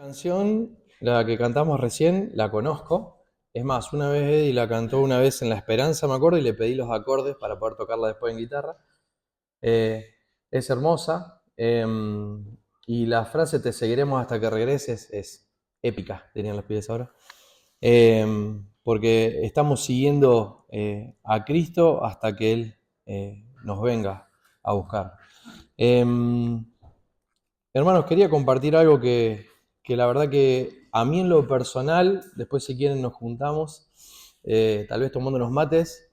Canción, la que cantamos recién, la conozco. Es más, una vez Eddie la cantó una vez en La Esperanza, me acuerdo, y le pedí los acordes para poder tocarla después en guitarra. Eh, es hermosa. Y la frase "te seguiremos hasta que regreses" es épica, dirían los pibes ahora. Porque estamos siguiendo a Cristo hasta que Él nos venga a buscar. Em, Hermanos, quería compartir algo que la verdad que a mí en lo personal, después si quieren nos juntamos, tal vez tomando unos mates,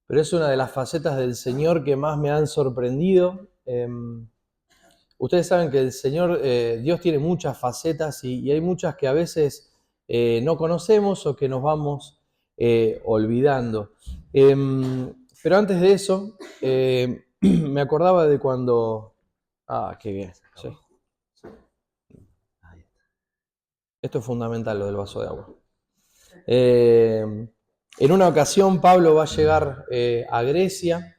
pero es una de las facetas del Señor que más me han sorprendido. Ustedes saben que el Señor, Dios tiene muchas facetas y hay muchas que a veces no conocemos o que nos vamos olvidando. Pero antes de eso, me acordaba de cuando... Ah, qué bien. Sí. Esto es fundamental, lo del vaso de agua. En una ocasión Pablo va a llegar a Grecia,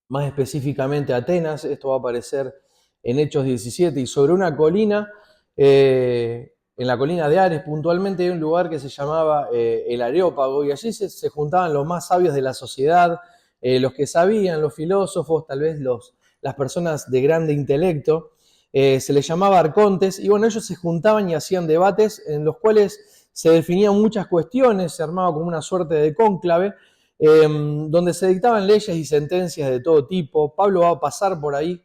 más específicamente a Atenas. Esto va a aparecer en Hechos 17, y sobre una colina, en la colina de Ares puntualmente, hay un lugar que se llamaba el Areópago, y allí se juntaban los más sabios de la sociedad, los que sabían, los filósofos, tal vez las personas de grande intelecto. Se les llamaba arcontes, y bueno, ellos se juntaban y hacían debates en los cuales se definían muchas cuestiones, se armaba como una suerte de cónclave, donde se dictaban leyes y sentencias de todo tipo. Pablo va a pasar por ahí,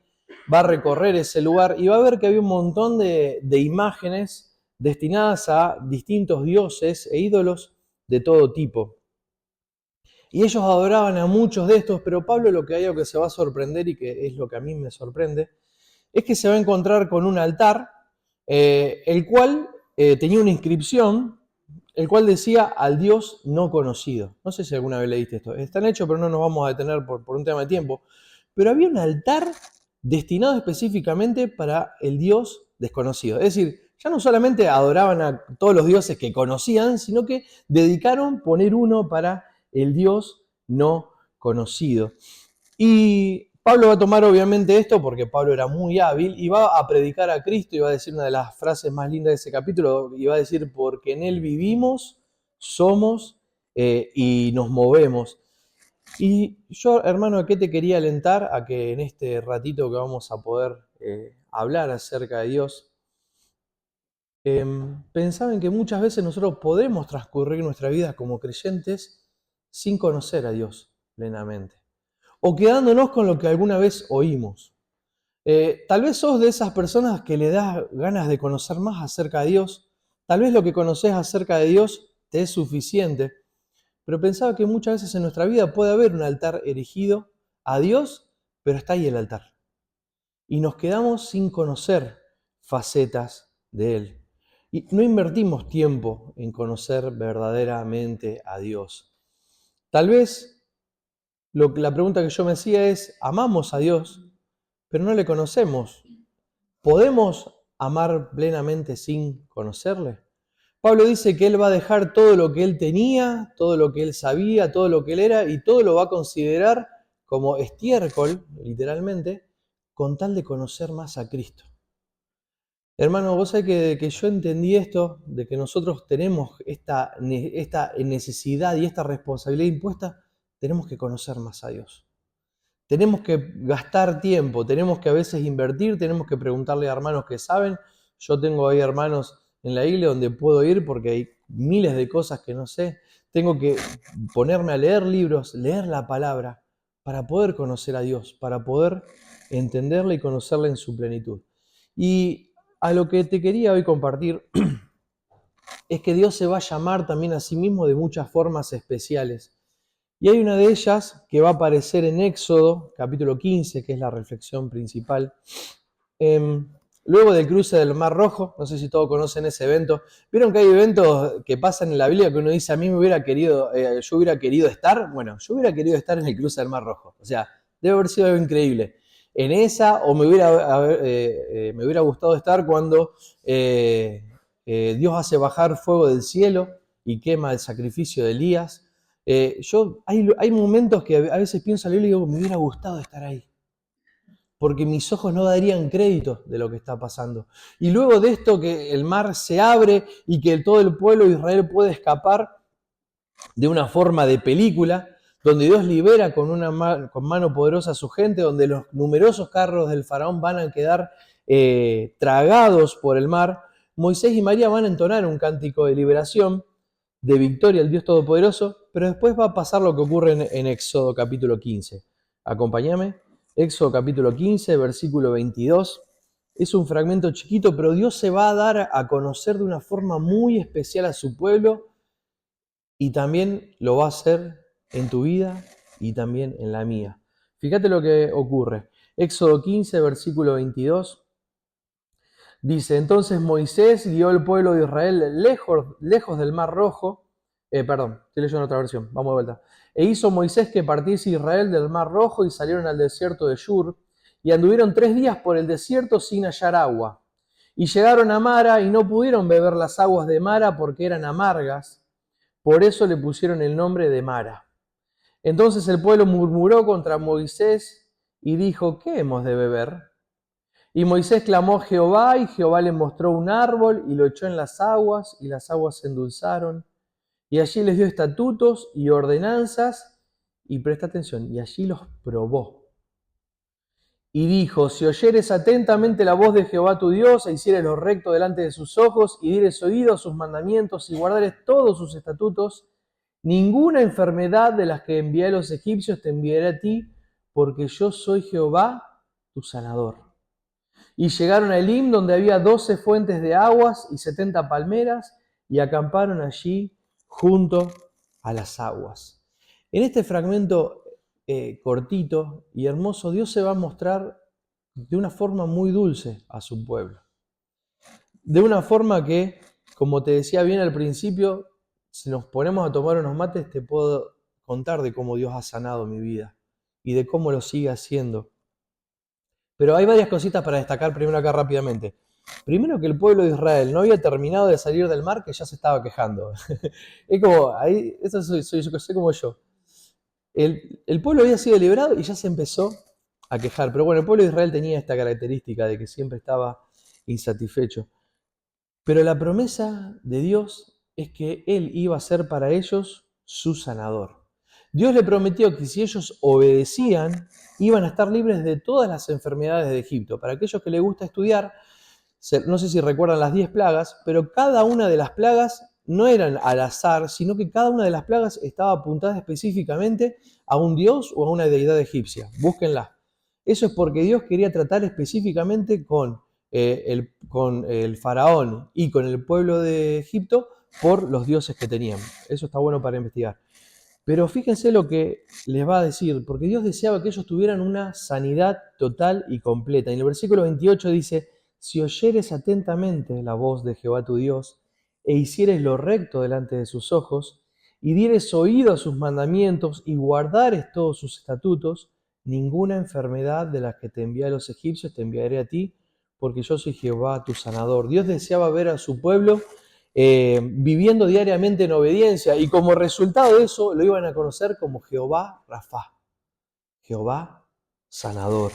va a recorrer ese lugar y va a ver que había un montón de imágenes destinadas a distintos dioses e ídolos de todo tipo. Y ellos adoraban a muchos de estos, pero Pablo lo que hay algo que se va a sorprender, y que es lo que a mí me sorprende, es que se va a encontrar con un altar, el cual tenía una inscripción, el cual decía "al Dios no conocido". No sé si alguna vez leíste esto. Están hechos, pero no nos vamos a detener por un tema de tiempo. Pero había un altar destinado específicamente para el Dios desconocido. Es decir, ya no solamente adoraban a todos los dioses que conocían, sino que dedicaron poner uno para el Dios no conocido. Y Pablo va a tomar obviamente esto porque Pablo era muy hábil y va a predicar a Cristo, y va a decir una de las frases más lindas de ese capítulo, y va a decir: porque en Él vivimos, somos y nos movemos. Y yo, hermano, ¿a qué te quería alentar? A que en este ratito que vamos a poder hablar acerca de Dios, pensaba en que muchas veces nosotros podemos transcurrir nuestra vida como creyentes sin conocer a Dios plenamente, o quedándonos con lo que alguna vez oímos. Tal vez sos de esas personas que le das ganas de conocer más acerca de Dios. Tal vez lo que conoces acerca de Dios te es suficiente, pero pensaba que muchas veces en nuestra vida puede haber un altar erigido a Dios, pero está ahí el altar. Y nos quedamos sin conocer facetas de Él. Y no invertimos tiempo en conocer verdaderamente a Dios. Tal vez la pregunta que yo me hacía es: ¿amamos a Dios, pero no le conocemos? ¿Podemos amar plenamente sin conocerle? Pablo dice que él va a dejar todo lo que él tenía, todo lo que él sabía, todo lo que él era, y todo lo va a considerar como estiércol, literalmente, con tal de conocer más a Cristo. Hermano, vos sabés que yo entendí esto, de que nosotros tenemos esta necesidad y esta responsabilidad impuesta. Tenemos que conocer más a Dios. Tenemos que gastar tiempo, tenemos que a veces invertir, tenemos que preguntarle a hermanos que saben. Yo tengo ahí hermanos en la iglesia donde puedo ir porque hay miles de cosas que no sé. Tengo que ponerme a leer libros, leer la palabra, para poder conocer a Dios, para poder entenderle y conocerle en su plenitud. Y a lo que te quería hoy compartir es que Dios se va a llamar también a sí mismo de muchas formas especiales. Y hay una de ellas que va a aparecer en Éxodo, capítulo 15, que es la reflexión principal. Luego del cruce del Mar Rojo, no sé si todos conocen ese evento. ¿Vieron que hay eventos que pasan en la Biblia que uno dice: a mí yo hubiera querido estar? Bueno, yo hubiera querido estar en el cruce del Mar Rojo. O sea, debe haber sido algo increíble. En esa, o me hubiera gustado estar cuando Dios hace bajar fuego del cielo y quema el sacrificio de Elías. Hay momentos que a veces pienso en la Biblia y digo: me hubiera gustado estar ahí. porque mis ojos no darían crédito de lo que está pasando. Y luego de esto que el mar se abre y que todo el pueblo de Israel puede escapar de una forma de película, donde Dios libera con mano poderosa a su gente, donde los numerosos carros del faraón van a quedar tragados por el mar, Moisés y María van a entonar un cántico de liberación, de victoria al Dios Todopoderoso, pero después va a pasar lo que ocurre en Éxodo capítulo 15. Acompáñame. Éxodo capítulo 15, versículo 22. Es un fragmento chiquito, pero Dios se va a dar a conocer de una forma muy especial a su pueblo y también lo va a hacer en tu vida y también en la mía. Fíjate lo que ocurre. Éxodo 15, versículo 22. Dice, entonces Moisés guió al pueblo de Israel lejos del Mar Rojo. Estoy leyendo otra versión, vamos de vuelta. E hizo Moisés que partiese Israel del Mar Rojo y salieron al desierto de Shur y anduvieron 3 días por el desierto sin hallar agua. Y llegaron a Mara y no pudieron beber las aguas de Mara porque eran amargas. Por eso le pusieron el nombre de Mara. Entonces el pueblo murmuró contra Moisés y dijo, ¿qué hemos de beber? Y Moisés clamó a Jehová, y Jehová le mostró un árbol, y lo echó en las aguas, y las aguas se endulzaron. Y allí les dio estatutos y ordenanzas, y presta atención, y allí los probó. Y dijo, si oyeres atentamente la voz de Jehová tu Dios, e hicieres lo recto delante de sus ojos, y dieres oído a sus mandamientos, y guardares todos sus estatutos, ninguna enfermedad de las que envié a los egipcios te enviaré a ti, porque yo soy Jehová tu sanador. Y llegaron a Elim, donde había 12 fuentes de aguas y 70 palmeras, y acamparon allí junto a las aguas. En este fragmento cortito y hermoso, Dios se va a mostrar de una forma muy dulce a su pueblo. De una forma que, como te decía bien al principio, si nos ponemos a tomar unos mates, te puedo contar de cómo Dios ha sanado mi vida y de cómo lo sigue haciendo. Pero hay varias cositas para destacar primero acá rápidamente. Primero que el pueblo de Israel no había terminado de salir del mar que ya se estaba quejando. Es como, ahí, eso soy como yo. El pueblo había sido liberado y ya se empezó a quejar. Pero bueno, el pueblo de Israel tenía esta característica de que siempre estaba insatisfecho. Pero la promesa de Dios es que Él iba a ser para ellos su sanador. Dios le prometió que si ellos obedecían, iban a estar libres de todas las enfermedades de Egipto. Para aquellos que les gusta estudiar, no sé si recuerdan las 10 plagas, pero cada una de las plagas no eran al azar, sino que cada una de las plagas estaba apuntada específicamente a un dios o a una deidad egipcia. Búsquenla. Eso es porque Dios quería tratar específicamente con el faraón y con el pueblo de Egipto por los dioses que tenían. Eso está bueno para investigar. Pero fíjense lo que les va a decir, porque Dios deseaba que ellos tuvieran una sanidad total y completa. En el versículo 28 dice, si oyeres atentamente la voz de Jehová tu Dios, e hicieres lo recto delante de sus ojos, y dieres oído a sus mandamientos, y guardares todos sus estatutos, ninguna enfermedad de las que te envié a los egipcios te enviaré a ti, porque yo soy Jehová tu sanador. Dios deseaba ver a su pueblo viviendo diariamente en obediencia, y como resultado de eso lo iban a conocer como Jehová Rafa, Jehová sanador,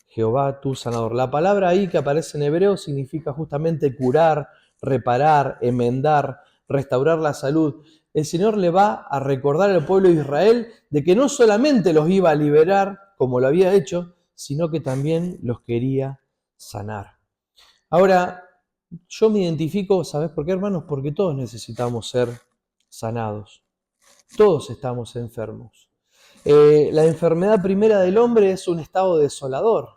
Jehová tu sanador. La palabra ahí que aparece en hebreo significa justamente curar, reparar, enmendar, restaurar la salud. El Señor le va a recordar al pueblo de Israel de que no solamente los iba a liberar como lo había hecho, sino que también los quería sanar. Ahora, yo me identifico, ¿sabes por qué, hermanos? Porque todos necesitamos ser sanados. Todos estamos enfermos. La enfermedad primera del hombre es un estado desolador.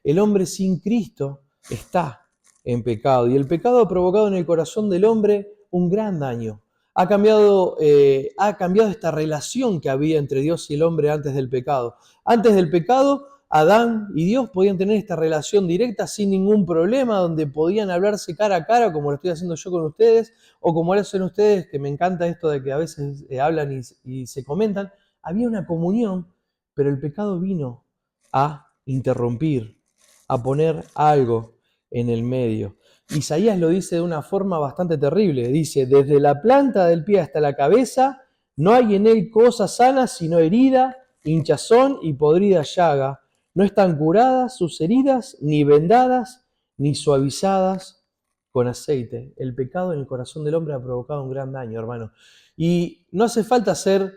El hombre sin Cristo está en pecado y el pecado ha provocado en el corazón del hombre un gran daño. Ha cambiado esta relación que había entre Dios y el hombre antes del pecado. Antes del pecado, Adán y Dios podían tener esta relación directa sin ningún problema, donde podían hablarse cara a cara, como lo estoy haciendo yo con ustedes, o como lo hacen ustedes, que me encanta esto de que a veces hablan y se comentan. Había una comunión, pero el pecado vino a interrumpir, a poner algo en el medio. Isaías lo dice de una forma bastante terrible. Dice, desde la planta del pie hasta la cabeza, no hay en él cosa sana, sino herida, hinchazón y podrida llaga. No están curadas sus heridas, ni vendadas, ni suavizadas con aceite. El pecado en el corazón del hombre ha provocado un gran daño, hermano. Y no hace falta ser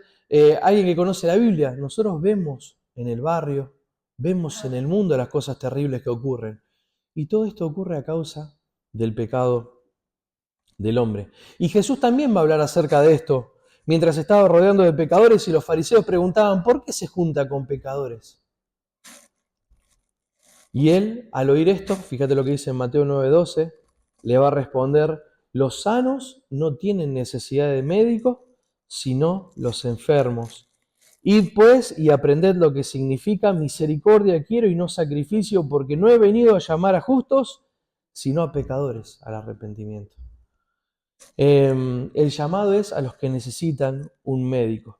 alguien que conoce la Biblia. Nosotros vemos en el barrio, vemos en el mundo las cosas terribles que ocurren. Y todo esto ocurre a causa del pecado del hombre. Y Jesús también va a hablar acerca de esto, mientras estaba rodeando de pecadores y los fariseos preguntaban, ¿por qué se junta con pecadores? Y él, al oír esto, fíjate lo que dice en Mateo 9:12, le va a responder, los sanos no tienen necesidad de médico, sino los enfermos. Id pues y aprended lo que significa misericordia quiero y no sacrificio, porque no he venido a llamar a justos, sino a pecadores al arrepentimiento. El llamado es a los que necesitan un médico.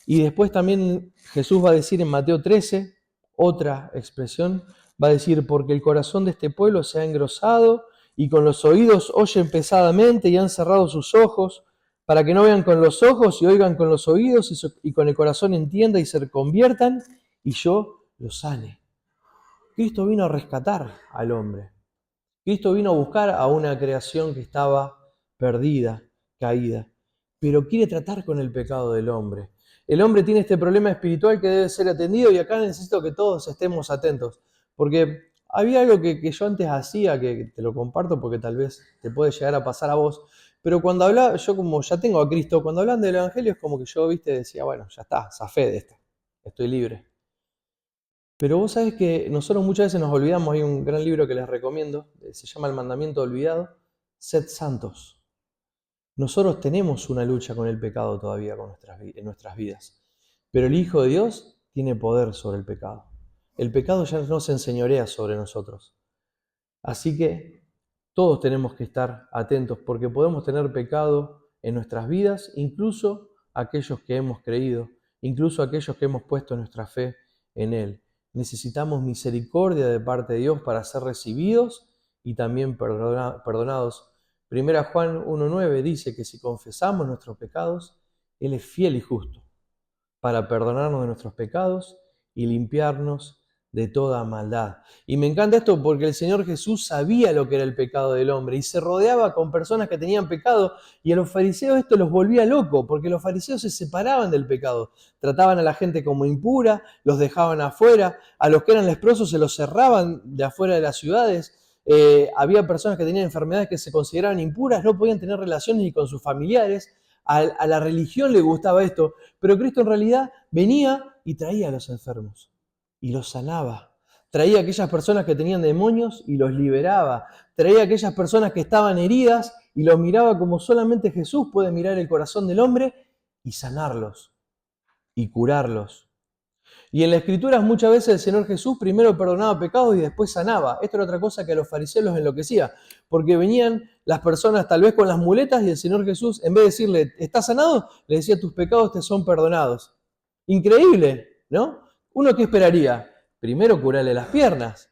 Y después también Jesús va a decir en Mateo 13, otra expresión, va a decir, porque el corazón de este pueblo se ha engrosado y con los oídos oyen pesadamente y han cerrado sus ojos, para que no vean con los ojos y oigan con los oídos y con el corazón entienda y se conviertan y yo los sane. Cristo vino a rescatar al hombre. Cristo vino a buscar a una creación que estaba perdida, caída, pero quiere tratar con el pecado del hombre. El hombre tiene este problema espiritual que debe ser atendido y acá necesito que todos estemos atentos, porque había algo que yo antes hacía, que te lo comparto porque tal vez te puede llegar a pasar a vos, pero cuando hablaba, yo como ya tengo a Cristo, cuando hablan del Evangelio es como que yo, viste, decía, bueno, ya está, zafé de esto, estoy libre. Pero vos sabés que nosotros muchas veces nos olvidamos, hay un gran libro que les recomiendo, se llama El Mandamiento Olvidado, Sed Santos. Nosotros tenemos una lucha con el pecado todavía en nuestras vidas, pero el Hijo de Dios tiene poder sobre el pecado. El pecado ya no se enseñorea sobre nosotros. Así que todos tenemos que estar atentos porque podemos tener pecado en nuestras vidas, incluso aquellos que hemos creído, incluso aquellos que hemos puesto nuestra fe en Él. Necesitamos misericordia de parte de Dios para ser recibidos y también perdonados. Primera Juan 1:9 dice que si confesamos nuestros pecados, Él es fiel y justo para perdonarnos de nuestros pecados y limpiarnos de toda maldad. Y me encanta esto porque el Señor Jesús sabía lo que era el pecado del hombre y se rodeaba con personas que tenían pecado y a los fariseos esto los volvía locos porque los fariseos se separaban del pecado, trataban a la gente como impura, los dejaban afuera, a los que eran leprosos se los cerraban de afuera de las ciudades. Había personas que tenían enfermedades que se consideraban impuras, no podían tener relaciones ni con sus familiares. A la religión le gustaba esto, pero Cristo en realidad venía y traía a los enfermos y los sanaba. Traía a aquellas personas que tenían demonios y los liberaba. Traía a aquellas personas que estaban heridas y los miraba como solamente Jesús puede mirar el corazón del hombre y sanarlos y curarlos. Y en la Escritura muchas veces el Señor Jesús primero perdonaba pecados y después sanaba. Esto era otra cosa que a los fariseos los enloquecía, porque venían las personas tal vez con las muletas y el Señor Jesús, en vez de decirle, ¿estás sanado?, le decía, tus pecados te son perdonados. Increíble, ¿no? ¿Uno qué esperaría? Primero curarle las piernas,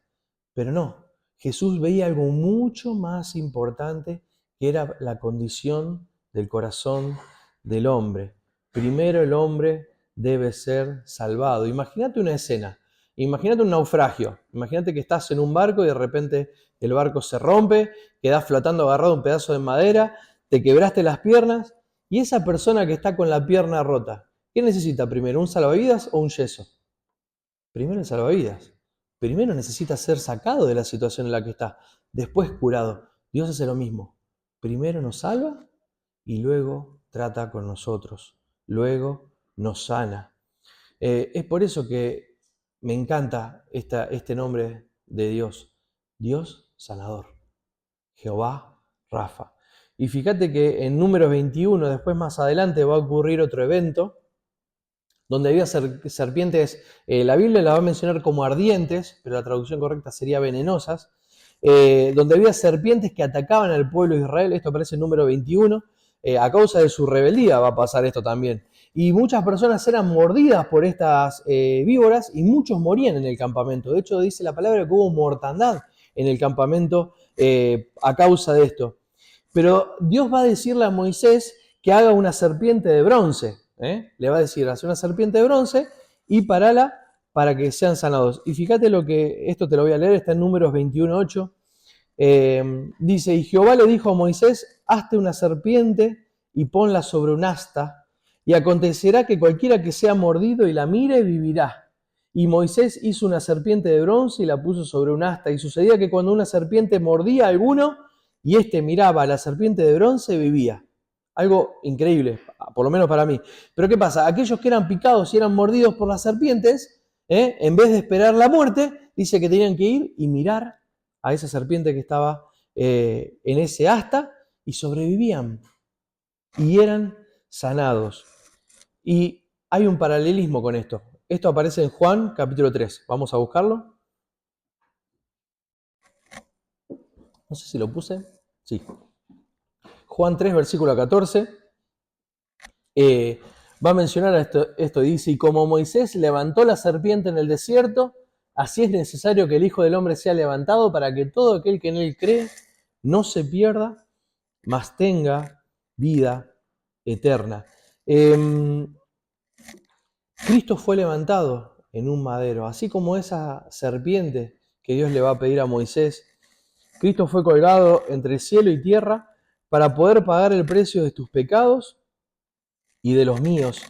pero no. Jesús veía algo mucho más importante, que era la condición del corazón del hombre. Primero el hombre debe ser salvado. Imagínate una escena, imagínate un naufragio, imagínate que estás en un barco y de repente el barco se rompe, quedás flotando agarrado a un pedazo de madera, te quebraste las piernas y esa persona que está con la pierna rota, ¿qué necesita primero? ¿Un salvavidas o un yeso? Primero el salvavidas. Primero necesita ser sacado de la situación en la que está, después curado. Dios hace lo mismo. Primero nos salva y luego trata con nosotros. Luego nos sana. Es por eso que me encanta este nombre de Dios. Dios sanador. Jehová Rafa. Y fíjate que en Números 21, después más adelante, va a ocurrir otro evento donde había serpientes, la Biblia la va a mencionar como ardientes, pero la traducción correcta sería venenosas, donde había serpientes que atacaban al pueblo de Israel. Esto aparece en Número 21, a causa de su rebeldía va a pasar esto también. Y muchas personas eran mordidas por estas víboras y muchos morían en el campamento. De hecho, dice la palabra que hubo mortandad en el campamento a causa de esto. Pero Dios va a decirle a Moisés que haga una serpiente de bronce. Le va a decir, hace una serpiente de bronce y parala para que sean sanados. Y fíjate esto te lo voy a leer, está en Números 21:8. Dice, y Jehová le dijo a Moisés, hazte una serpiente y ponla sobre un asta, y acontecerá que cualquiera que sea mordido y la mire vivirá. Y Moisés hizo una serpiente de bronce y la puso sobre un asta, y sucedía que cuando una serpiente mordía a alguno, y éste miraba a la serpiente de bronce, vivía. Algo increíble, por lo menos para mí. Pero ¿qué pasa? Aquellos que eran picados y eran mordidos por las serpientes, en vez de esperar la muerte, dice que tenían que ir y mirar a esa serpiente que estaba en ese asta y sobrevivían y eran sanados. Y hay un paralelismo con esto. Esto aparece en Juan capítulo 3. Vamos a buscarlo. No sé si lo puse. Sí. Juan 3, versículo 14. Va a mencionar esto. Dice, y como Moisés levantó la serpiente en el desierto, así es necesario que el Hijo del Hombre sea levantado para que todo aquel que en él cree no se pierda, mas tenga vida eterna. Cristo fue levantado en un madero, así como esa serpiente que Dios le va a pedir a Moisés. Cristo fue colgado entre cielo y tierra para poder pagar el precio de tus pecados y de los míos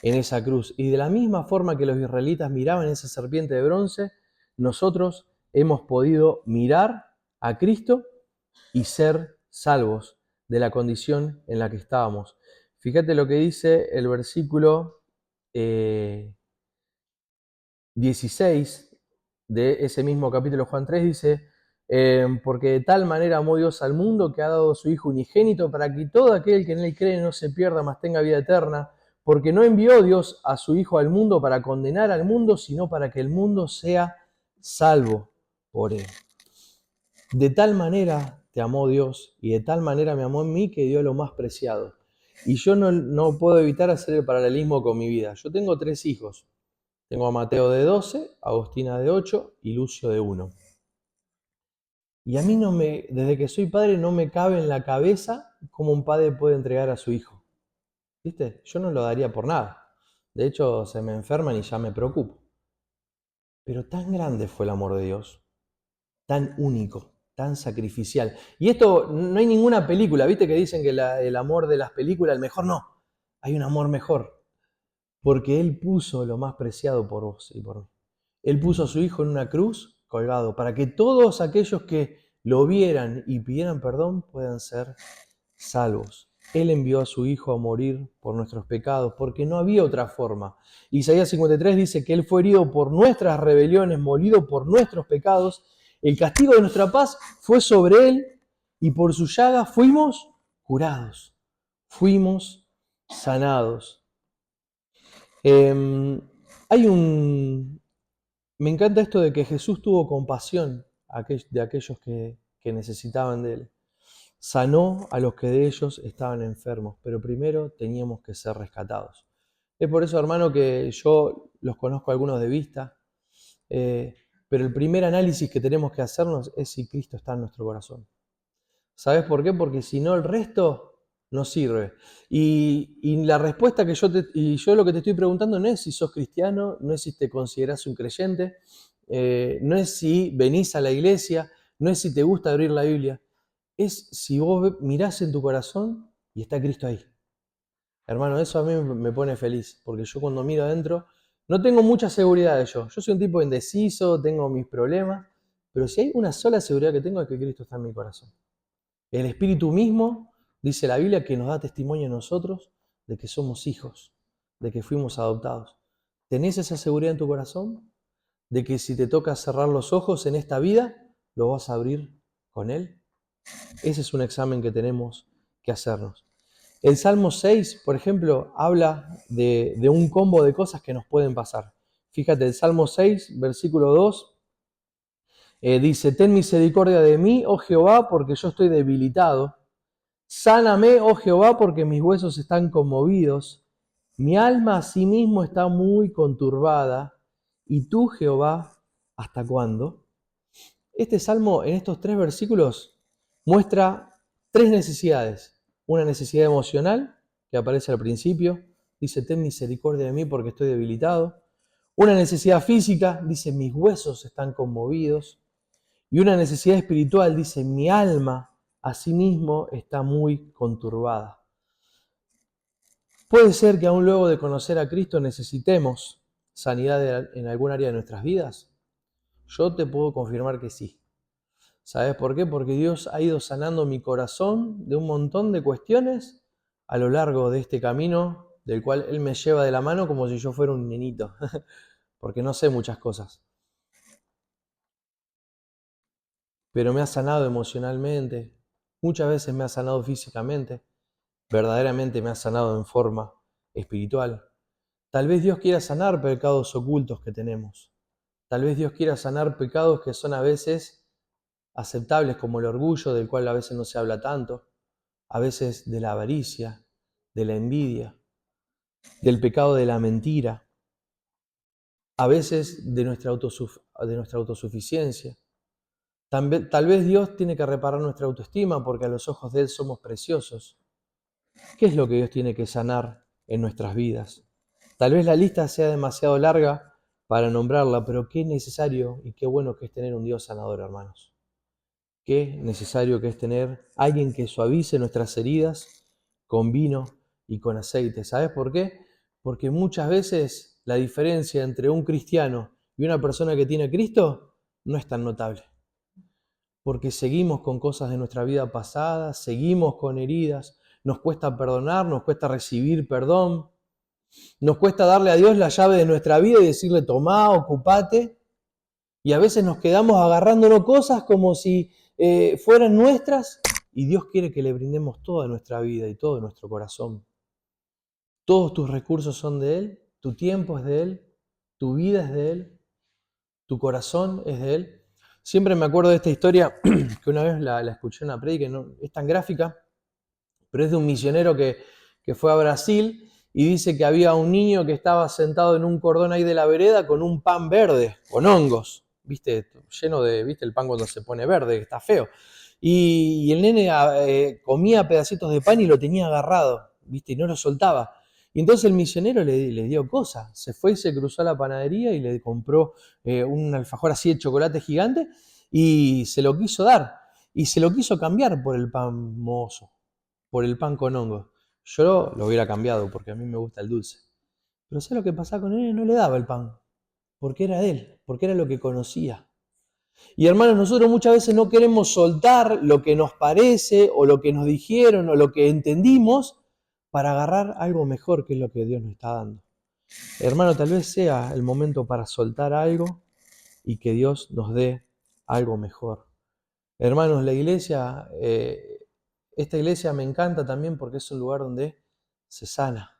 en esa cruz. Y de la misma forma que los israelitas miraban esa serpiente de bronce, nosotros hemos podido mirar a Cristo y ser salvos de la condición en la que estábamos. Fíjate lo que dice el versículo 16 de ese mismo capítulo Juan 3, dice, porque de tal manera amó Dios al mundo que ha dado a su Hijo unigénito para que todo aquel que en él cree no se pierda, mas tenga vida eterna, porque no envió Dios a su Hijo al mundo para condenar al mundo, sino para que el mundo sea salvo por él. De tal manera te amó Dios y de tal manera me amó en mí que dio lo más preciado. Y yo no puedo evitar hacer el paralelismo con mi vida. Yo tengo 3 hijos. Tengo a Mateo de 12, Agostina de 8 y Lucio de 1. Y a mí desde que soy padre no me cabe en la cabeza cómo un padre puede entregar a su hijo. ¿Viste? Yo no lo daría por nada. De hecho, se me enferman y ya me preocupo. Pero tan grande fue el amor de Dios, tan único, tan sacrificial. Y esto no hay ninguna película, ¿viste? Que dicen que el amor de las películas, el mejor no. Hay un amor mejor. Porque Él puso lo más preciado por vos y por mí. Él puso a su Hijo en una cruz colgado para que todos aquellos que lo vieran y pidieran perdón puedan ser salvos. Él envió a su Hijo a morir por nuestros pecados porque no había otra forma. Isaías 53 dice que Él fue herido por nuestras rebeliones, molido por nuestros pecados. El castigo de nuestra paz fue sobre Él y por su llaga fuimos curados, fuimos sanados. Me encanta esto de que Jesús tuvo compasión de aquellos que necesitaban de Él. Sanó a los que de ellos estaban enfermos, pero primero teníamos que ser rescatados. Es por eso, hermano, que yo los conozco a algunos de vista, pero el primer análisis que tenemos que hacernos es si Cristo está en nuestro corazón. ¿Sabes por qué? Porque si no, el resto no sirve. Y la respuesta que yo lo que te estoy preguntando no es si sos cristiano, no es si te considerás un creyente, no es si venís a la iglesia, no es si te gusta abrir la Biblia, es si vos mirás en tu corazón y está Cristo ahí. Hermano, eso a mí me pone feliz, porque yo cuando miro adentro no tengo mucha seguridad de yo. Yo soy un tipo indeciso, tengo mis problemas, pero si hay una sola seguridad que tengo es que Cristo está en mi corazón. El Espíritu mismo, dice la Biblia, que nos da testimonio a nosotros de que somos hijos, de que fuimos adoptados. ¿Tenés esa seguridad en tu corazón? De que si te toca cerrar los ojos en esta vida, lo vas a abrir con Él. Ese es un examen que tenemos que hacernos. El Salmo 6, por ejemplo, habla de un combo de cosas que nos pueden pasar. Fíjate, el Salmo 6, versículo 2, dice, ten misericordia de mí, oh Jehová, porque yo estoy debilitado. Sáname, oh Jehová, porque mis huesos están conmovidos. Mi alma asimismo está muy conturbada. ¿Y tú, Jehová, hasta cuándo? Este salmo, en estos 3 versículos, muestra 3 necesidades. Una necesidad emocional, que aparece al principio. Dice, ten misericordia de mí porque estoy debilitado. Una necesidad física, dice, mis huesos están conmovidos. Y una necesidad espiritual, dice, mi alma asimismo está muy conturbada. Puede ser que aún luego de conocer a Cristo necesitemos sanidad en algún área de nuestras vidas. Yo te puedo confirmar que sí. ¿Sabes por qué? Porque Dios ha ido sanando mi corazón de un montón de cuestiones a lo largo de este camino del cual Él me lleva de la mano como si yo fuera un nenito, porque no sé muchas cosas. Pero me ha sanado emocionalmente, muchas veces me ha sanado físicamente, verdaderamente me ha sanado en forma espiritual. Tal vez Dios quiera sanar pecados ocultos que tenemos. Tal vez Dios quiera sanar pecados que son a veces aceptables, como el orgullo, del cual a veces no se habla tanto, a veces de la avaricia, de la envidia, del pecado de la mentira, a veces de nuestra autosuficiencia. Tal vez Dios tiene que reparar nuestra autoestima porque a los ojos de Él somos preciosos. ¿Qué es lo que Dios tiene que sanar en nuestras vidas? Tal vez la lista sea demasiado larga para nombrarla, pero qué necesario y qué bueno que es tener un Dios sanador, hermanos. Qué necesario que es tener alguien que suavice nuestras heridas con vino y con aceite. ¿Sabes por qué? Porque muchas veces la diferencia entre un cristiano y una persona que tiene a Cristo no es tan notable. Porque seguimos con cosas de nuestra vida pasada, seguimos con heridas, nos cuesta perdonar, nos cuesta recibir perdón, nos cuesta darle a Dios la llave de nuestra vida y decirle, tomá, ocupate, y a veces nos quedamos agarrándonos cosas como si fueran nuestras, y Dios quiere que le brindemos toda nuestra vida y todo nuestro corazón. Todos tus recursos son de Él, tu tiempo es de Él, tu vida es de Él, tu corazón es de Él. Siempre me acuerdo de esta historia que una vez la escuché en una prédica, no es tan gráfica, pero es de un misionero que fue a Brasil y dice que había un niño que estaba sentado en un cordón ahí de la vereda con un pan verde, con hongos, ¿viste? Lleno de, ¿viste? El pan cuando se pone verde, que está feo. Y el nene comía pedacitos de pan y lo tenía agarrado, ¿viste? Y no lo soltaba. Y entonces el misionero le dio cosa, se fue y se cruzó a la panadería y le compró un alfajor así de chocolate gigante y se lo quiso dar. Y se lo quiso cambiar por el pan mozo, por el pan con hongos. Yo lo hubiera cambiado porque a mí me gusta el dulce. Pero ¿sabes lo que pasaba con él? No le daba el pan, porque era de él, porque era lo que conocía. Y hermanos, nosotros muchas veces no queremos soltar lo que nos parece o lo que nos dijeron o lo que entendimos para agarrar algo mejor que es lo que Dios nos está dando. Hermano, tal vez sea el momento para soltar algo y que Dios nos dé algo mejor. Hermanos, la iglesia, esta iglesia me encanta también porque es un lugar donde se sana,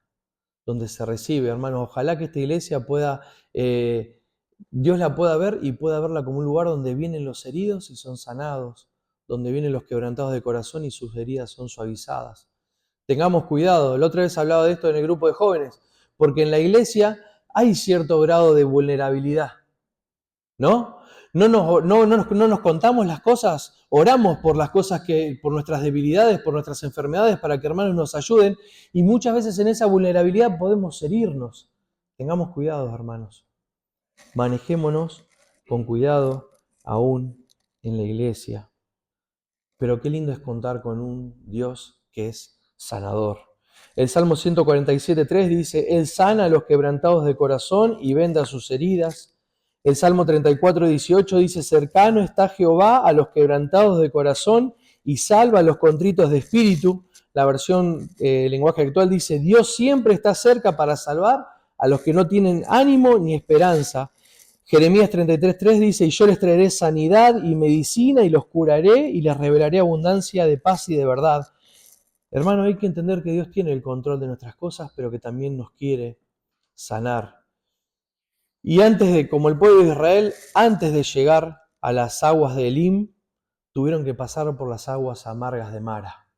donde se recibe, hermanos. Ojalá que esta iglesia pueda, Dios la pueda ver y pueda verla como un lugar donde vienen los heridos y son sanados, donde vienen los quebrantados de corazón y sus heridas son suavizadas. Tengamos cuidado, la otra vez hablaba de esto en el grupo de jóvenes, porque en la iglesia hay cierto grado de vulnerabilidad, ¿no? No nos contamos las cosas, oramos por las cosas por nuestras debilidades, por nuestras enfermedades, para que hermanos nos ayuden, y muchas veces en esa vulnerabilidad podemos herirnos. Tengamos cuidado, hermanos. Manejémonos con cuidado aún en la iglesia. Pero qué lindo es contar con un Dios que es sanador. El Salmo 147:3 dice, Él sana a los quebrantados de corazón y venda sus heridas. El Salmo 34:18 dice, cercano está Jehová a los quebrantados de corazón y salva a los contritos de espíritu. La versión lenguaje actual dice, Dios siempre está cerca para salvar a los que no tienen ánimo ni esperanza. Jeremías 33:3 dice, y yo les traeré sanidad y medicina y los curaré y les revelaré abundancia de paz y de verdad. Hermano, hay que entender que Dios tiene el control de nuestras cosas, pero que también nos quiere sanar. Y como el pueblo de Israel, antes de llegar a las aguas de Elim, tuvieron que pasar por las aguas amargas de Mara.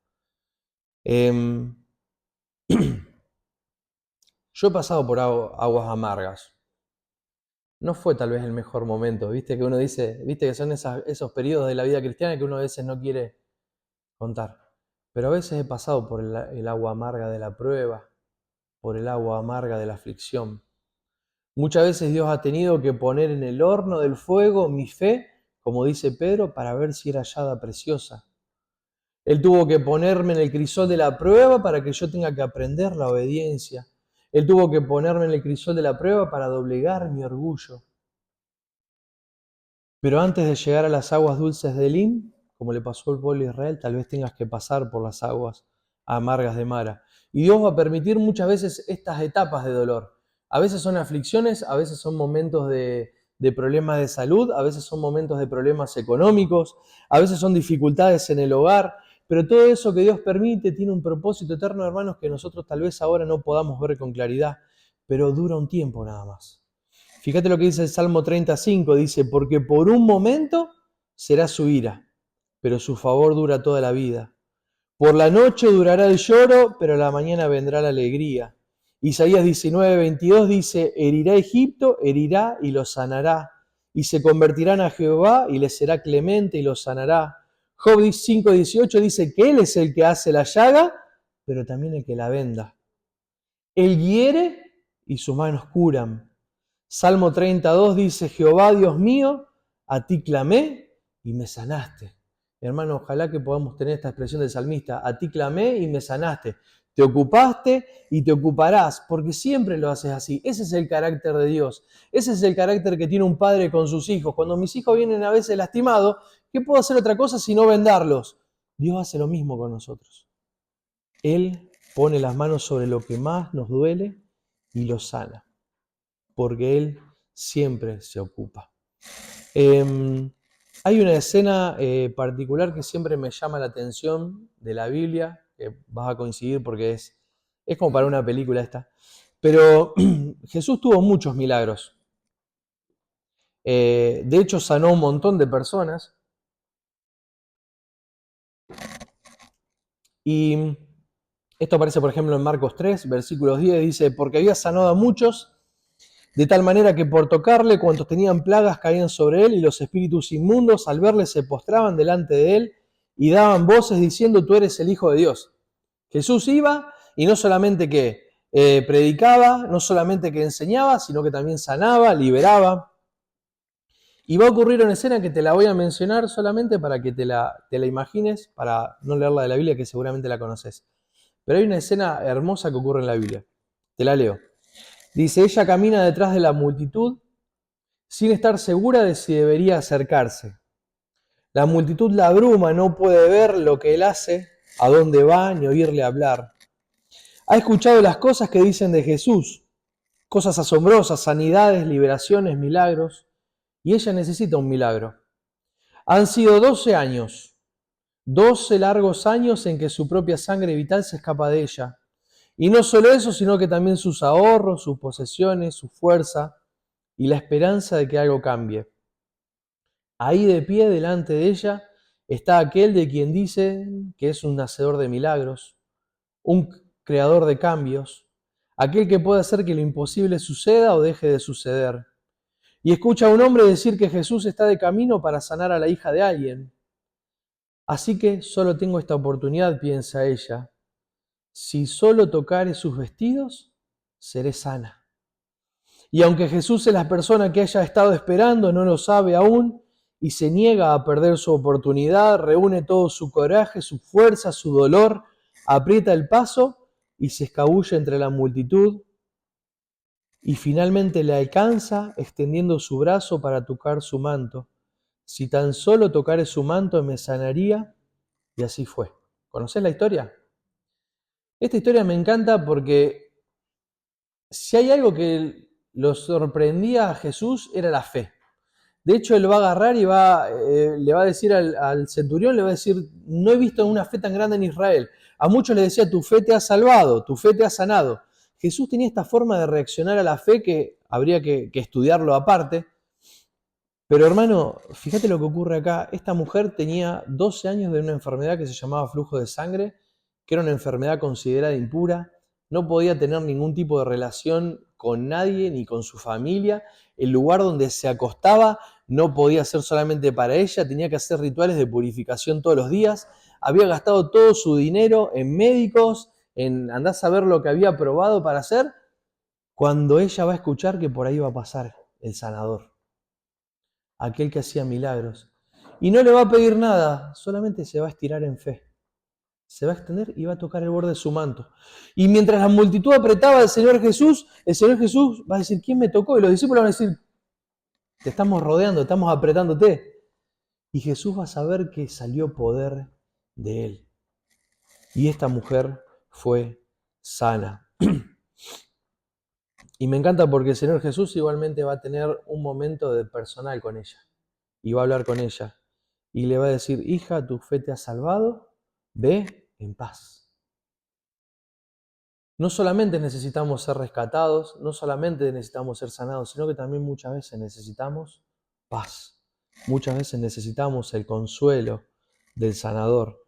Yo he pasado por aguas amargas. No fue tal vez el mejor momento, viste que uno dice, viste que son esos periodos de la vida cristiana que uno a veces no quiere contar. Pero a veces he pasado por el agua amarga de la prueba, por el agua amarga de la aflicción. Muchas veces Dios ha tenido que poner en el horno del fuego mi fe, como dice Pedro, para ver si era hallada preciosa. Él tuvo que ponerme en el crisol de la prueba para que yo tenga que aprender la obediencia. Él tuvo que ponerme en el crisol de la prueba para doblegar mi orgullo. Pero antes de llegar a las aguas dulces de Elim, como le pasó al pueblo de Israel, tal vez tengas que pasar por las aguas amargas de Mara. Y Dios va a permitir muchas veces estas etapas de dolor. A veces son aflicciones, a veces son momentos de problemas de salud, a veces son momentos de problemas económicos, a veces son dificultades en el hogar, pero todo eso que Dios permite tiene un propósito eterno, hermanos, que nosotros tal vez ahora no podamos ver con claridad, pero dura un tiempo nada más. Fíjate lo que dice el Salmo 35, dice, porque por un momento será su ira, pero su favor dura toda la vida. Por la noche durará el lloro, pero a la mañana vendrá la alegría. Isaías 19:22 dice, herirá a Egipto, herirá y lo sanará, y se convertirán a Jehová y les será clemente y lo sanará. Job 5:18 dice que Él es el que hace la llaga, pero también el que la venda. Él hiere y sus manos curan. Salmo 32 dice, Jehová Dios mío, a ti clamé y me sanaste. Hermano, ojalá que podamos tener esta expresión del salmista, a ti clamé y me sanaste. Te ocupaste y te ocuparás, porque siempre lo haces así. Ese es el carácter de Dios. Ese es el carácter que tiene un padre con sus hijos. Cuando mis hijos vienen a veces lastimados, ¿qué puedo hacer otra cosa sino vendarlos? Dios hace lo mismo con nosotros. Él pone las manos sobre lo que más nos duele y lo sana, porque Él siempre se ocupa. Hay una escena particular que siempre me llama la atención de la Biblia, que vas a coincidir porque es como para una película esta, pero Jesús tuvo muchos milagros. De hecho, sanó un montón de personas. Y esto aparece, por ejemplo, en Marcos 3, versículos 10, dice, porque había sanado a muchos, de tal manera que por tocarle, cuantos tenían plagas caían sobre él, y los espíritus inmundos al verle se postraban delante de él y daban voces diciendo, tú eres el Hijo de Dios. Jesús iba y no solamente que predicaba, no solamente que enseñaba, sino que también sanaba, liberaba. Y va a ocurrir una escena que te la voy a mencionar solamente para que te la imagines, para no leerla de la Biblia, que seguramente la conoces. Pero hay una escena hermosa que ocurre en la Biblia. Te la leo. Dice, ella camina detrás de la multitud sin estar segura de si debería acercarse. La multitud la abruma, no puede ver lo que él hace, a dónde va, ni oírle hablar. Ha escuchado las cosas que dicen de Jesús, cosas asombrosas, sanidades, liberaciones, milagros, y ella necesita un milagro. Han sido 12 años, 12 largos años en que su propia sangre vital se escapa de ella. Y no solo eso, sino que también sus ahorros, sus posesiones, su fuerza y la esperanza de que algo cambie. Ahí de pie delante de ella está aquel de quien dice que es un hacedor de milagros, un creador de cambios, aquel que puede hacer que lo imposible suceda o deje de suceder. Y escucha a un hombre decir que Jesús está de camino para sanar a la hija de alguien. Así que solo tengo esta oportunidad, piensa ella. Si solo tocare sus vestidos, seré sana. Y aunque Jesús es la persona que haya estado esperando, no lo sabe aún y se niega a perder su oportunidad, reúne todo su coraje, su fuerza, su dolor, aprieta el paso y se escabulle entre la multitud y finalmente le alcanza extendiendo su brazo para tocar su manto. Si tan solo tocare su manto me sanaría, y así fue. ¿Conocés la historia? Esta historia me encanta porque si hay algo que lo sorprendía a Jesús era la fe. De hecho, él va a agarrar y le va a decir al centurión, le va a decir, no he visto una fe tan grande en Israel. A muchos les decía, tu fe te ha salvado, tu fe te ha sanado. Jesús tenía esta forma de reaccionar a la fe que habría que estudiarlo aparte. Pero hermano, fíjate lo que ocurre acá. Esta mujer tenía 12 años de una enfermedad que se llamaba flujo de sangre, que era una enfermedad considerada impura. No podía tener ningún tipo de relación con nadie ni con su familia. El lugar donde se acostaba no podía ser solamente para ella, tenía que hacer rituales de purificación todos los días. Había gastado todo su dinero en médicos, en andar a saber lo que había probado para hacer. cuando ella va a escuchar que por ahí va a pasar el sanador, aquel que hacía milagros. Y no le va a pedir nada, solamente se va a estirar en fe. Se va a extender y va a tocar el borde de su manto. Y mientras la multitud apretaba al Señor Jesús, el Señor Jesús va a decir, ¿quién me tocó? Y los discípulos van a decir, te estamos rodeando, estamos apretándote. Y Jesús va a saber que salió poder de él. Y esta mujer fue sana. Y me encanta porque el Señor Jesús igualmente va a tener un momento de personal con ella. Y va a hablar con ella. Y le va a decir, hija, tu fe te ha salvado, ve en paz. No solamente necesitamos ser rescatados, no solamente necesitamos ser sanados, sino que también muchas veces necesitamos paz. Muchas veces necesitamos el consuelo del sanador.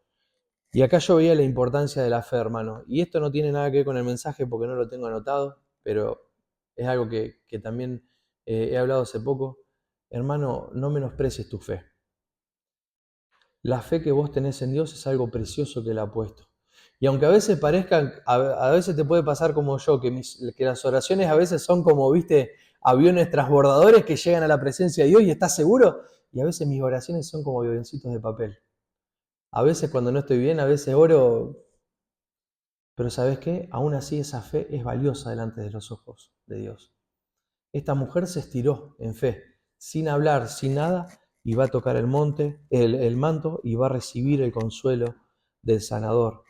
Y acá yo veía la importancia de la fe, hermano. Y esto no tiene nada que ver con el mensaje porque no lo tengo anotado, pero es algo que también he hablado hace poco. Hermano, no menosprecies tu fe. La fe que vos tenés en Dios es algo precioso que Él ha puesto. Y aunque a veces parezcan, a veces te puede pasar como yo, que las oraciones a veces son como, viste, aviones transbordadores que llegan a la presencia de Dios y estás seguro. Y a veces mis oraciones son como avioncitos de papel. A veces cuando no estoy bien, a veces oro, pero ¿sabes qué? Aún así esa fe es valiosa delante de los ojos de Dios. Esta mujer se estiró en fe, sin hablar, sin nada, y va a tocar el manto y va a recibir el consuelo del sanador.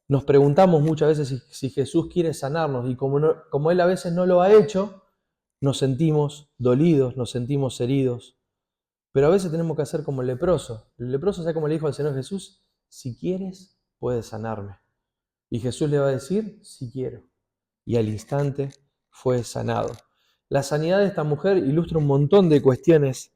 Nos preguntamos muchas veces si Jesús quiere sanarnos y como Él a veces no lo ha hecho, nos sentimos dolidos, nos sentimos heridos. Pero a veces tenemos que hacer como el leproso. El leproso, ¿sabe cómo le dijo al Señor Jesús? Si quieres, puedes sanarme. Y Jesús le va a decir, si quiero. Y al instante fue sanado. La sanidad de esta mujer ilustra un montón de cuestiones,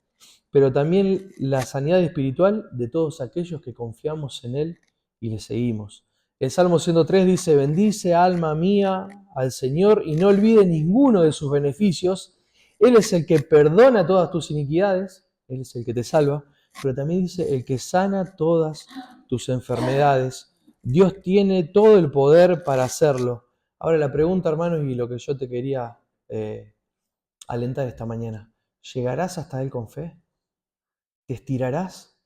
pero también la sanidad espiritual de todos aquellos que confiamos en Él y le seguimos. El Salmo 103 dice, bendice alma mía al Señor y no olvide ninguno de sus beneficios. Él es el que perdona todas tus iniquidades, Él es el que te salva, pero también dice el que sana todas tus enfermedades. Dios tiene todo el poder para hacerlo. Ahora la pregunta, hermanos, y lo que yo te quería alentar esta mañana, ¿llegarás hasta Él con fe? ¿Te estirarás?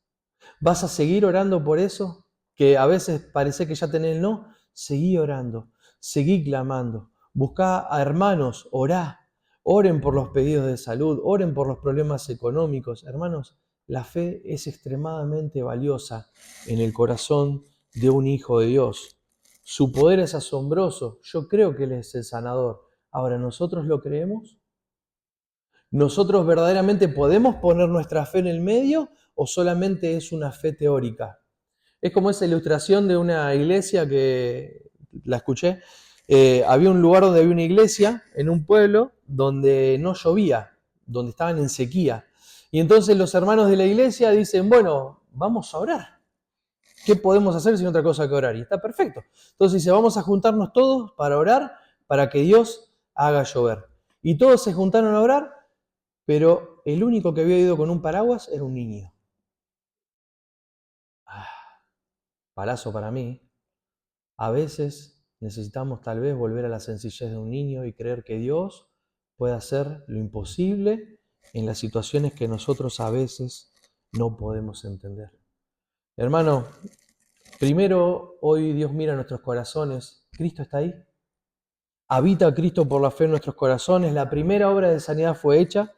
¿Vas a seguir orando por eso? Que a veces parece que ya tenés el no. Seguí orando, seguí clamando. Buscá a hermanos, orá. Oren por los pedidos de salud, oren por los problemas económicos. Hermanos, la fe es extremadamente valiosa en el corazón de un hijo de Dios. Su poder es asombroso. Yo creo que Él es el sanador. Ahora, ¿nosotros lo creemos? ¿Nosotros verdaderamente podemos poner nuestra fe en el medio o solamente es una fe teórica? Es como esa ilustración de una iglesia que la escuché. Había un lugar donde había una iglesia en un pueblo donde no llovía, donde estaban en sequía. Y entonces los hermanos de la iglesia dicen, bueno, vamos a orar. ¿Qué podemos hacer sin otra cosa que orar? Y está perfecto. Entonces dice, vamos a juntarnos todos para orar, para que Dios haga llover. Y todos se juntaron a orar, pero el único que había ido con un paraguas era un niño. Palazo para mí. A veces necesitamos tal vez volver a la sencillez de un niño y creer que Dios puede hacer lo imposible en las situaciones que nosotros a veces no podemos entender. Hermano, primero hoy Dios mira nuestros corazones. ¿Cristo está ahí? ¿Habita Cristo por la fe en nuestros corazones? La primera obra de sanidad fue hecha.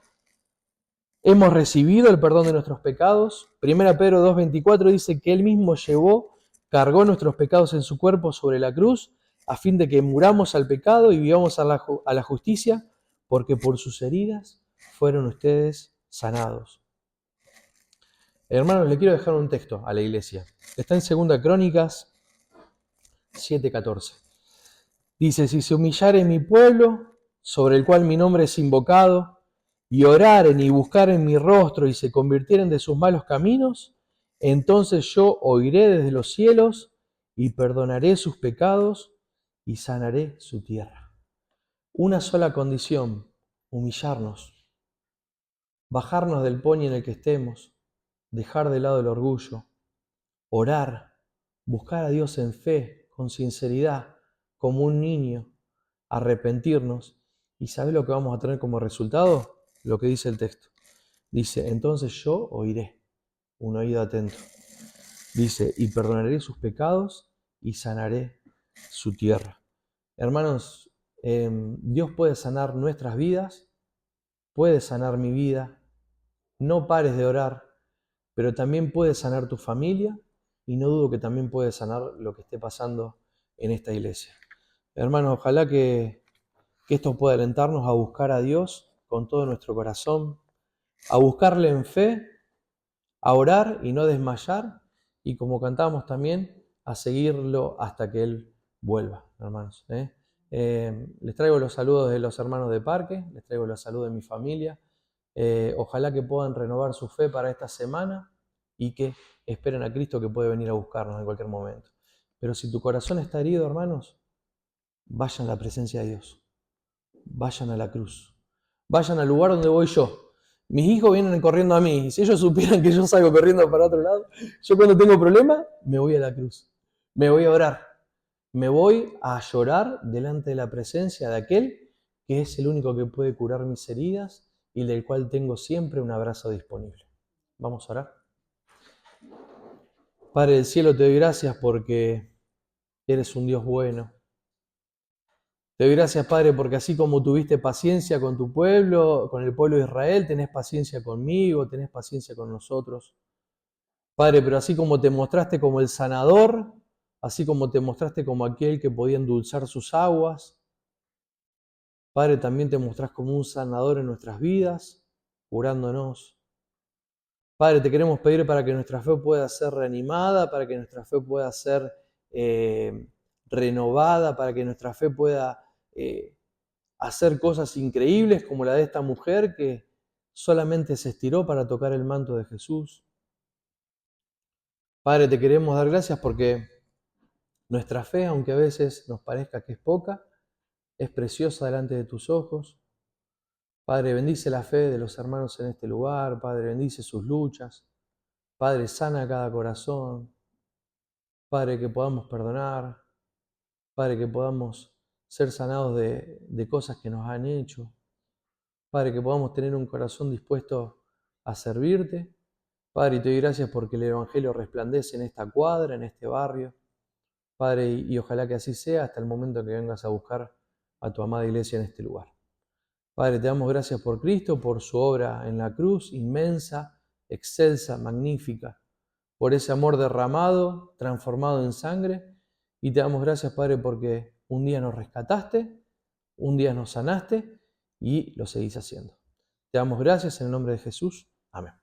Hemos recibido el perdón de nuestros pecados. 1 Pedro 2:24 dice que Él mismo cargó nuestros pecados en su cuerpo sobre la cruz, a fin de que muramos al pecado y vivamos a la justicia, porque por sus heridas fueron ustedes sanados. Hermanos, le quiero dejar un texto a la iglesia. Está en 2 Crónicas 7:14. Dice, si se humillare mi pueblo, sobre el cual mi nombre es invocado, y oraren y buscaren mi rostro y se convirtieren de sus malos caminos, entonces yo oiré desde los cielos y perdonaré sus pecados y sanaré su tierra. Una sola condición, humillarnos, bajarnos del pony en el que estemos, dejar de lado el orgullo, orar, buscar a Dios en fe, con sinceridad, como un niño, arrepentirnos. ¿Y sabes lo que vamos a tener como resultado? Lo que dice el texto. Dice, entonces yo oiré, un oído atento. Dice, y perdonaré sus pecados y sanaré su tierra. Hermanos, Dios puede sanar nuestras vidas, puede sanar mi vida. No pares de orar, pero también puede sanar tu familia y no dudo que también puede sanar lo que esté pasando en esta iglesia. Hermanos, ojalá que esto pueda alentarnos a buscar a Dios con todo nuestro corazón, a buscarle en fe, a orar y no desmayar, y como cantamos también, a seguirlo hasta que Él vuelva, hermanos. Les traigo los saludos de los hermanos de Parque, les traigo los saludos de mi familia. Ojalá que puedan renovar su fe para esta semana y que esperen a Cristo que puede venir a buscarnos en cualquier momento. Pero si tu corazón está herido, hermanos, vayan a la presencia de Dios. Vayan a la cruz. Vayan al lugar donde voy yo. Mis hijos vienen corriendo a mí. Y si ellos supieran que yo salgo corriendo para otro lado, yo cuando tengo problemas, me voy a la cruz. Me voy a orar. Me voy a llorar delante de la presencia de aquel que es el único que puede curar mis heridas y del cual tengo siempre un abrazo disponible. Vamos a orar. Padre del cielo, te doy gracias porque eres un Dios bueno. Te doy gracias, Padre, porque así como tuviste paciencia con tu pueblo, con el pueblo de Israel, tenés paciencia conmigo, tenés paciencia con nosotros. Padre, pero así como te mostraste como el sanador, así como te mostraste como aquel que podía endulzar sus aguas, Padre, también te mostrás como un sanador en nuestras vidas, curándonos. Padre, te queremos pedir para que nuestra fe pueda ser reanimada, para que nuestra fe pueda ser renovada, para que nuestra fe pueda hacer cosas increíbles como la de esta mujer que solamente se estiró para tocar el manto de Jesús. Padre, te queremos dar gracias porque nuestra fe, aunque a veces nos parezca que es poca, es preciosa delante de tus ojos. Padre, bendice la fe de los hermanos en este lugar. Padre, bendice sus luchas. Padre, sana cada corazón. Padre, que podamos perdonar. Padre, que podamos ser sanados de cosas que nos han hecho. Padre, que podamos tener un corazón dispuesto a servirte. Padre, y te doy gracias porque el Evangelio resplandece en esta cuadra, en este barrio. Padre, y ojalá que así sea hasta el momento que vengas a buscar a tu amada iglesia en este lugar. Padre, te damos gracias por Cristo, por su obra en la cruz, inmensa, excelsa, magnífica, por ese amor derramado, transformado en sangre. Y te damos gracias, Padre, porque un día nos rescataste, un día nos sanaste y lo seguís haciendo. Te damos gracias en el nombre de Jesús. Amén.